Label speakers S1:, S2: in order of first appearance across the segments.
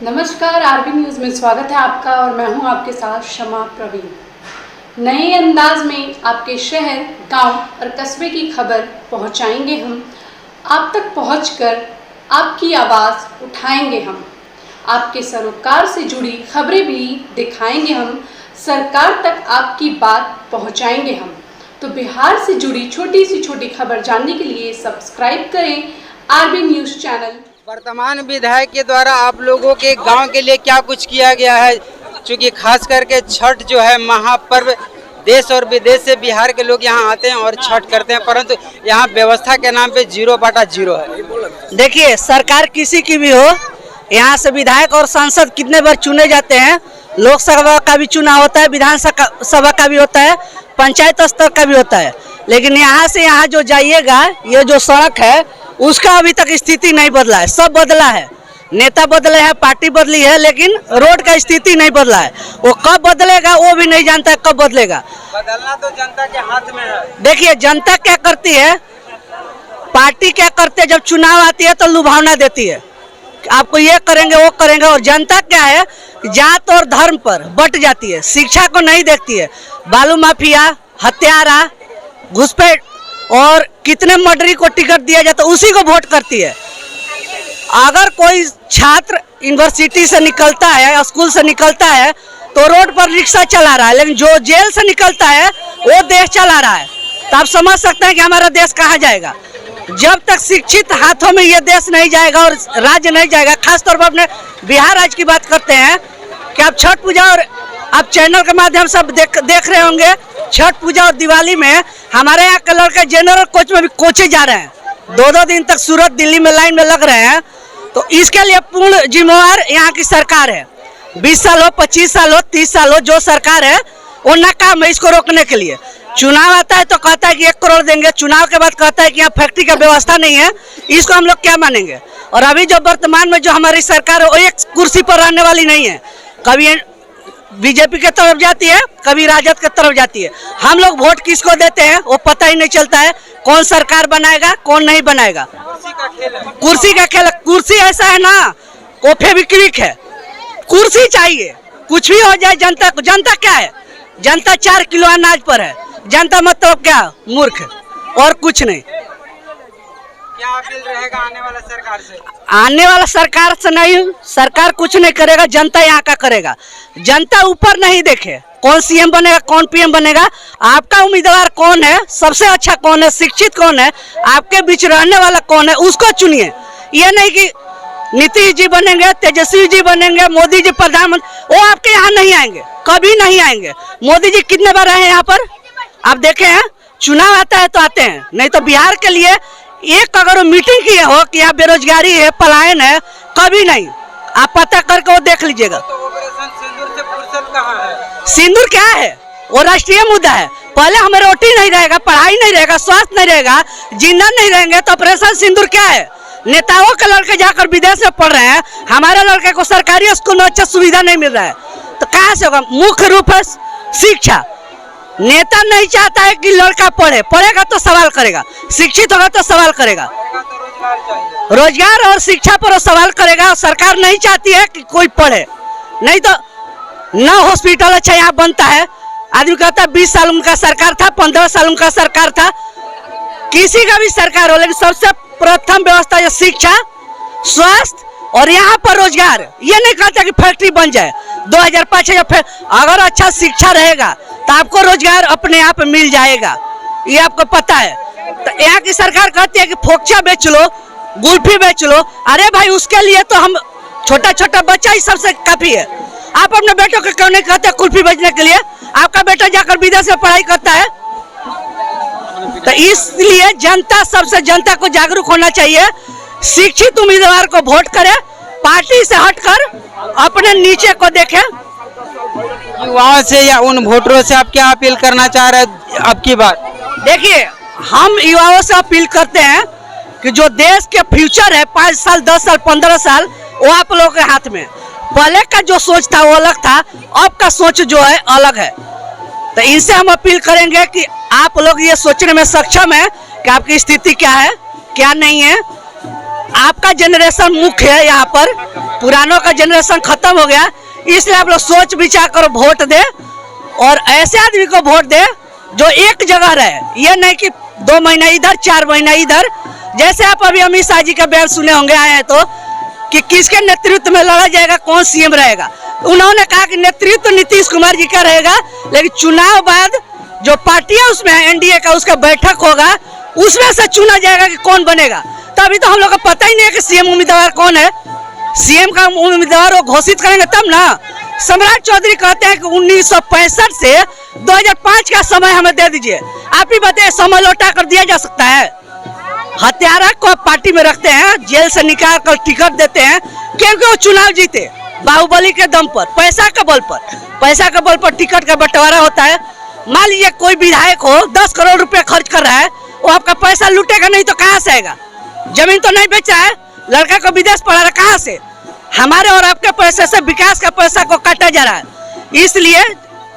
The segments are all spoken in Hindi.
S1: नमस्कार, आरबी न्यूज़ में स्वागत है आपका और मैं हूं आपके साथ शमा प्रवीण। नए अंदाज में आपके शहर, गांव और कस्बे की खबर पहुंचाएंगे हम। आप तक पहुंचकर आपकी आवाज़ उठाएंगे हम। आपके सरोकार से जुड़ी खबरें भी दिखाएंगे हम। सरकार तक आपकी बात पहुंचाएंगे हम। तो बिहार से जुड़ी छोटी से छोटी खबर जानने के लिए सब्सक्राइब करें आरबी न्यूज़ चैनल।
S2: वर्तमान विधायक के द्वारा आप लोगों के गांव के लिए क्या कुछ किया गया है, क्योंकि खास करके छठ जो है महापर्व, देश और विदेश से बिहार के लोग यहां आते हैं और छठ करते हैं, परंतु यहां व्यवस्था के नाम पे 0/0 है।
S3: देखिए, सरकार किसी की भी हो, यहां से विधायक और सांसद कितने बार चुने जाते हैं। लोकसभा का भी चुनाव होता है, विधानसभा का भी होता है, पंचायत स्तर का भी होता है, लेकिन यहाँ से यहाँ जो जाइएगा, ये जो सड़क है उसका अभी तक स्थिति नहीं बदला है। सब बदला है, नेता बदले हैं, पार्टी बदली है, लेकिन रोड का स्थिति नहीं बदला है। वो कब बदलेगा वो भी नहीं जानता है, कब बदलेगा।
S2: बदलना तो जनता के हाथ में है।
S3: देखिए, जनता क्या करती है, पार्टी क्या करती है, जब चुनाव आती है तो लुभावना देती है, आपको ये करेंगे वो करेंगे, और जनता क्या है, जात और धर्म पर बट जाती है, शिक्षा को नहीं देखती है। बालू माफिया, हत्यारा, घुसपैठ और कितने मर्डरी को टिकट दिया जाता है, उसी को वोट करती है। अगर कोई छात्र यूनिवर्सिटी से निकलता है, स्कूल से निकलता है, तो रोड पर रिक्शा चला रहा है, लेकिन जो जेल से निकलता है वो देश चला रहा है। तो आप समझ सकते हैं कि हमारा देश कहाँ जाएगा। जब तक शिक्षित हाथों में ये देश नहीं जाएगा और राज्य नहीं जाएगा। खासतौर पर अपने बिहार राज्य की बात करते हैं कि आप छठ पूजा, और आप चैनल के माध्यम से देख रहे होंगे, छठ पूजा और दिवाली में हमारे यहाँ के लड़के जनरल कोच में भी कोचे जा रहे हैं, 2-2 दिन तक सूरत दिल्ली में लाइन में लग रहे हैं। तो इसके लिए पूर्ण जिम्मेवार यहाँ की सरकार है। 20 साल हो, 25 साल हो, 30 साल हो, जो सरकार है वो नाकाम है इसको रोकने के लिए। चुनाव आता है तो कहता है कि 1 करोड़ देंगे, चुनाव के बाद कहता है कि यहाँ फैक्ट्री का व्यवस्था नहीं है। इसको हम लोग क्या मानेंगे। और अभी जो वर्तमान में जो हमारी सरकार है वो एक कुर्सी पर रहने वाली नहीं है, कभी बीजेपी के तरफ जाती है, कभी राजद के तरफ जाती है। हम लोग वोट किसको देते हैं वो पता ही नहीं चलता है, कौन सरकार बनाएगा कौन नहीं बनाएगा। कुर्सी का खेल। कुर्सी ऐसा है ना, वो फेविक्विक है। कुर्सी चाहिए, कुछ भी हो जाए जनता को। जनता क्या है, जनता 4 किलो अनाज पर है। जनता मतलब क्या, मूर्ख और कुछ नहीं।
S2: क्या अपील रहेगा आने वाला सरकार से?
S3: आने वाला सरकार से नहीं, सरकार कुछ नहीं करेगा, जनता यहाँ का करेगा। जनता ऊपर नहीं देखे कौन सीएम बनेगा कौन पीएम बनेगा, आपका उम्मीदवार कौन है, सबसे अच्छा कौन है, शिक्षित कौन है, आपके बीच रहने वाला कौन है, उसको चुनिए। ये नहीं कि नीतीश जी बनेंगे, तेजस्वी जी बनेंगे, मोदी जी प्रधानमंत्री, वो आपके यहाँ नहीं आएंगे, कभी नहीं आएंगे। मोदी जी कितने बार आए हैं यहाँ पर, आप देखे हैं। चुनाव आता है तो आते हैं, नहीं तो बिहार के लिए एक अगर मीटिंग की हो कि यहाँ बेरोजगारी है, पलायन है, कभी नहीं। आप पता करके वो देख लीजिएगा।
S2: तो ऑपरेशन सिंदूर से फुर्सत कहाँ है?
S3: सिंदूर क्या है, वो राष्ट्रीय मुद्दा है। पहले हमें रोटी नहीं रहेगा, पढ़ाई नहीं रहेगा, स्वास्थ्य नहीं रहेगा, जिंदा नहीं रहेंगे, तो ऑपरेशन सिंदूर क्या है। नेताओं के लड़के जाकर विदेश में पढ़ रहे हैं, हमारे लड़के को सरकारी स्कूल में अच्छा सुविधा नहीं मिल रहा है, तो कहाँ से होगा। मुख्य रूप है शिक्षा। नेता नहीं चाहता है कि लड़का पढ़े, पढ़ेगा तो सवाल करेगा, शिक्षित होगा तो सवाल करेगा, रोजगार और शिक्षा पर सवाल करेगा। सरकार नहीं चाहती है कि कोई पढ़े, नहीं तो न हॉस्पिटल अच्छा यहाँ बनता है। आदमी कहता है 20 साल उनका सरकार था, 15 साल उनका सरकार था, किसी का भी सरकार हो, लेकिन सबसे प्रथम व्यवस्था है शिक्षा, स्वास्थ्य और यहाँ पर रोजगार। ये नहीं कहता कि फैक्ट्री बन जाए 2005। अगर अच्छा शिक्षा रहेगा तो आपको रोजगार अपने आप मिल जाएगा, ये आपको पता है। तो यहाँ की सरकार कहती है कि फोक्चा बेच लो, गुल्फी बेच लो। अरे भाई, उसके लिए तो हम छोटा छोटा बच्चा ही सबसे काफी है। आप अपने बेटों को क्यों नहीं कहते कुल्फी बेचने के लिए, आपका बेटा जाकर विदेश में पढ़ाई करता है। तो इसलिए जनता, सबसे जनता को जागरूक होना चाहिए। शिक्षित उम्मीदवार को वोट करे, पार्टी से हटकर अपने नीचे को देखे।
S2: युवाओं से या उन वोटरों से आप क्या अपील करना चाह रहे हैं आपकी बात?
S3: देखिए, हम युवाओं से अपील करते हैं कि जो देश के फ्यूचर है, 5 साल 10 साल 15 साल, वो आप लोगों के हाथ में। पहले का जो सोच था वो अलग था, अब का सोच जो है अलग है। तो इनसे हम अपील करेंगे कि आप लोग ये सोचने में सक्षम है कि आपकी स्थिति क्या है क्या नहीं है। आपका जनरेशन मुख्य है, यहाँ पर पुरानों का जनरेशन खत्म हो गया, इसलिए आप लोग सोच विचार कर वोट दे और ऐसे आदमी को वोट दे जो एक जगह रहे। ये नहीं कि 2 महीना इधर 4 महीना इधर। जैसे आप अभी अमित शाह जी का बयान सुने होंगे आए हैं तो कि किसके नेतृत्व में लड़ा जाएगा, कौन सीएम रहेगा। उन्होंने कहा कि नेतृत्व नीतीश कुमार जी का रहेगा, लेकिन चुनाव बाद जो पार्टियां उसमें है एनडीए का, उसका बैठक होगा, उसमें से चुना जाएगा कि कौन बनेगा। तो अभी तो हम लोग को पता ही नहीं है कि सीएम उम्मीदवार कौन है। सीएम का उम्मीदवार वो घोषित करेंगे तब ना। सम्राट चौधरी कहते हैं कि 1965 से 2005 का समय हमें दे दीजिए। आप ही बताइए, समय लौटा कर दिया जा सकता है? हत्यारा को पार्टी में रखते हैं, जेल से निकाल कर टिकट देते हैं क्योंकि वो चुनाव जीते बाहुबली के दम पर, पैसा के बल पर टिकट का बंटवारा होता है। मान लीजिए कोई विधायक हो 10 करोड़ रुपए खर्च कर रहा है, वो आपका पैसा लूटेगा नहीं तो कहाँ से आएगा? जमीन तो नहीं बेच रहा है, लड़का को विदेश पढ़ा रहा, कहाँ से? हमारे और आपके पैसे से विकास का पैसा को काटा जा रहा है। इसलिए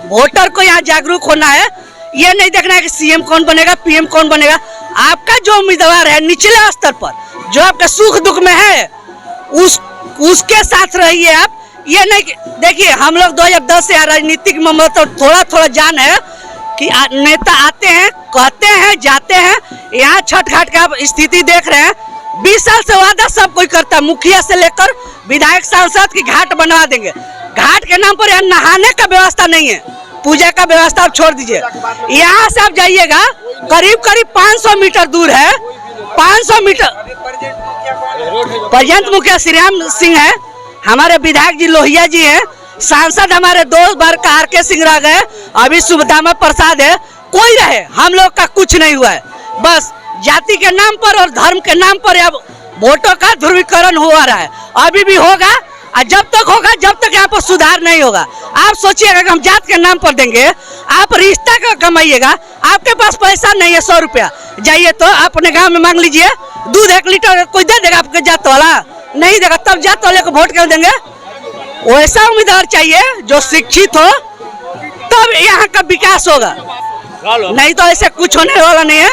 S3: वोटर को यहाँ जागरूक होना है। ये नहीं देखना है कि सीएम कौन बनेगा, पीएम कौन बनेगा। आपका जो उम्मीदवार है निचले स्तर पर, जो आपके सुख दुख में है, उसके साथ रहिए आप। ये नहीं देखिए, हम लोग 2010 से राजनीतिक में मतलब थोड़ा जान है कि नेता आते हैं, कहते हैं, जाते हैं। यहाँ छठ घाट का आप स्थिति देख रहे हैं। 20 साल से वादा सब कोई करता है, मुखिया से लेकर विधायक सांसद की घाट बनवा देंगे। घाट के नाम पर यहाँ नहाने का व्यवस्था नहीं है, पूजा का व्यवस्था आप छोड़ दीजिए। यहाँ से आप जाइएगा, करीब 500 मीटर दूर है, 500 मीटर। पर्यंत मुखिया श्री राम सिंह है, हमारे विधायक जी लोहिया जी हैं, सांसद हमारे 2 बार का आर.के. सिंह रह गए, अभी सुभदामा प्रसाद है। कोई रहे, हम लोग का कुछ नहीं हुआ है। बस जाति के नाम पर और धर्म के नाम पर अब वोटों का ध्रुवीकरण हो रहा है। अभी भी होगा, और जब तक होगा, जब तक यहाँ पर सुधार नहीं होगा। आप सोचिएगा कि हम जात के नाम पर देंगे, आप रिश्ता का कमाइएगा। आपके पास पैसा नहीं है 100 रुपया, जाइए तो अपने गांव में मांग लीजिए, दूध 1 लीटर कोई दे देगा आपके जात वाला? नहीं देगा। तब जात वाले को वोट क्यों देंगे? वैसा उम्मीदवार चाहिए जो शिक्षित हो, तब यहाँ का विकास होगा, नहीं तो ऐसे कुछ होने वाला नहीं है।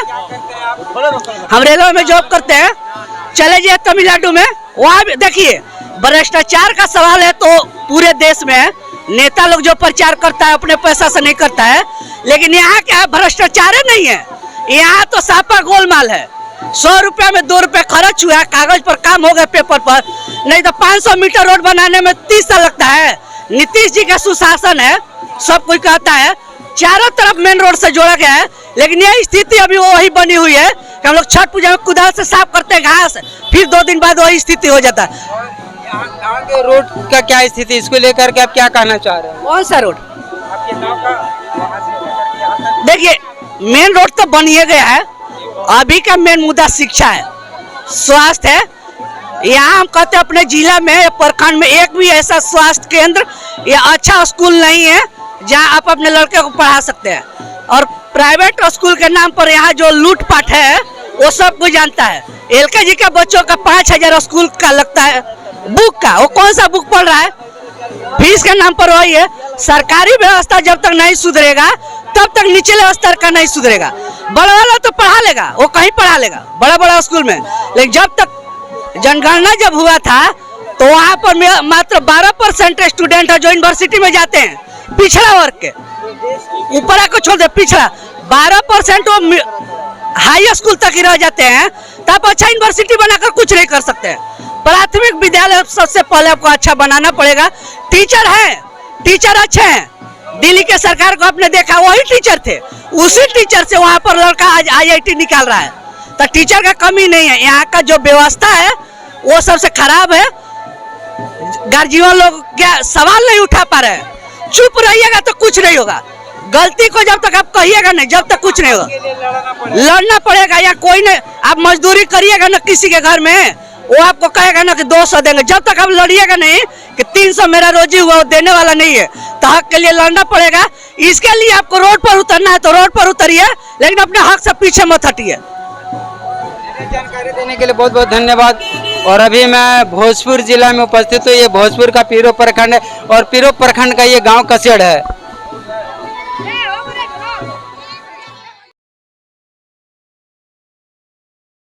S3: हम रेलवे में जॉब करते हैं, चले जाइए तमिलनाडु में, वहाँ भी देखिए भ्रष्टाचार का सवाल है। तो पूरे देश में नेता लोग जो प्रचार करता है अपने पैसा से नहीं करता है, लेकिन यहाँ क्या भ्रष्टाचार नहीं है। यहाँ तो सापा गोलमाल है। 100 रुपया में 2 रुपये खर्च हुआ, कागज पर काम हो गया, पेपर पर। नहीं तो 500 मीटर रोड बनाने में 30 साल लगता है। नीतीश जी का सुशासन है, सब कोई कहता है, चारों तरफ मेन रोड से जोड़ा गया है। लेकिन यह स्थिति अभी वही बनी हुई है कि हम लोग छठ पूजा में कुदाल से साफ करते हैं घास, फिर 2 दिन बाद वही स्थिति हो जाता है।
S2: यहाँ के रोड का क्या स्थिति, इसको लेकर के आप क्या कहना चाह रहे हैं?
S3: कौन सा रोड?
S2: आपके गांव का
S3: देखिए, मेन रोड तो बन ही गया है। अभी का मेन मुद्दा शिक्षा है, स्वास्थ्य है। यहाँ हम कहते हैं अपने जिला में, प्रखंड में एक भी ऐसा स्वास्थ्य केंद्र या अच्छा स्कूल नहीं है जहाँ आप अपने लड़के को पढ़ा सकते हैं। और प्राइवेट स्कूल के नाम पर यहाँ जो लूटपाट है वो सब कोई जानता है। एलकेजी के बच्चों का 5000 स्कूल का लगता है बुक का, वो कौन सा बुक पढ़ रहा है? फीस के नाम पर वही है। सरकारी व्यवस्था जब तक नहीं सुधरेगा तब तक निचले स्तर का नहीं सुधरेगा। बड़ा वाला तो पढ़ा लेगा, वो कहीं पढ़ा लेगा बड़ा स्कूल में, लेकिन जब तक जनगणना जब हुआ था तो वहाँ पर मात्र 12% स्टूडेंट है जो यूनिवर्सिटी में जाते हैं, पिछड़ा वर्ग के। ऊपर को छोड़ दे, पिछड़ा 12% वो हाई स्कूल तक ही रह जाते हैं। तो आप अच्छा यूनिवर्सिटी बनाकर कुछ नहीं कर सकते। प्राथमिक विद्यालय सबसे पहले आपको अच्छा बनाना पड़ेगा। टीचर है, टीचर अच्छे हैं। दिल्ली के सरकार को आपने देखा, वही टीचर थे, उसी टीचर से वहाँ पर लड़का आज IIT निकाल रहा है। तो टीचर का कमी नहीं है। यहाँ का जो व्यवस्था है वो सबसे खराब है। गार्जियन लोग क्या सवाल नहीं उठा पा रहे हैं। चुप रहिएगा तो कुछ नहीं होगा। गलती को जब तक आप कहिएगा नहीं, जब तक कुछ नहीं होगा। लड़ना पड़ेगा। या कोई नहीं, आप मजदूरी करिएगा ना किसी के घर में, वो आपको कहेगा ना कि 200 देंगे। जब तक आप लड़िएगा नहीं कि 300 मेरा रोजी हुआ, वो देने वाला नहीं है, तो हक के लिए लड़ना पड़ेगा। इसके लिए आपको रोड पर उतरना है तो रोड पर उतरिए, लेकिन अपने हक से पीछे मत हटिए।
S2: जानकारी देने के लिए बहुत बहुत धन्यवाद। और अभी मैं भोजपुर जिला में उपस्थित हूँ। ये भोजपुर का पीरो प्रखंड है और पीरो प्रखंड का ये गांव कसेड़ है।